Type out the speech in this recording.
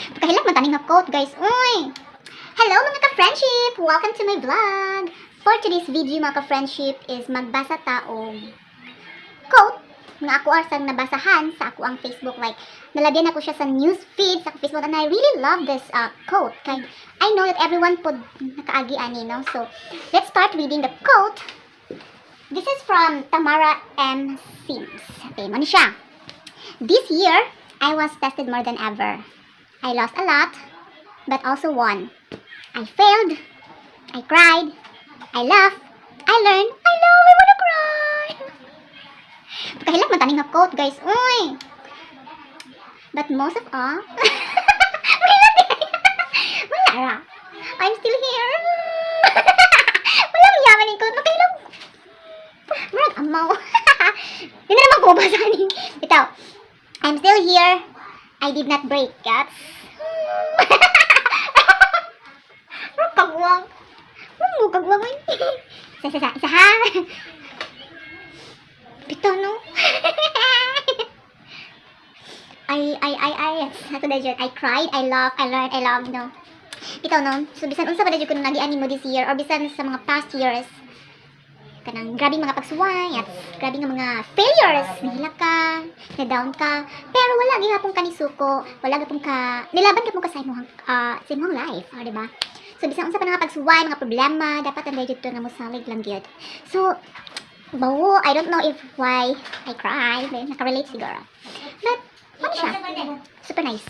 Kahilak man taning nga quote, guys. Uy! Hello mga ka-friendship! Welcome to my vlog! For today's video mga ka-friendship is magbasa ta og quote nga ako asang nabasahan sa ako ang Facebook. Like, nalagyan ako siya sa news feed sa Facebook and I really love this quote. Kaya I know that everyone pod nakaagi ani, no? So, let's start reading the quote. This is from Tamara M. Sims. Okay, mo ni siya. This year, I was tested more than ever. I lost a lot, but also won. I failed, I cried, I laughed, I learned, I love, I wanna cry. Kahilak man taning nga quote, guys. Uy! But most of all, wala ra. I'm still here. Walang yaman yung quote. Makahilak. Marag amaw. Hindi na naman ko basahin. Ito. I'm still here. I did not break, cats. Kagwang. Kagwang. Isa ha. Bito, no? I cried, I laughed, I learned, I loved, no? Bito, no? So, bisan unsa pa na dyan ko nag-animo this year or bisan sa mga past years, kanang grabing mga pagsuway at grabing nga mga failures, nahila ka, na-down ka, pero wala gihapon ka ni suko, wala gapon ka, nilaban ka mo ka sa imong life, diba? So, bisan unsa pa nga pagsuway, mga problema, dapat ang dayjud to nga mosalig lang gyud. So, bawo, I don't know if why I cry, nakarelate siguro. But, ano siya? Super nice.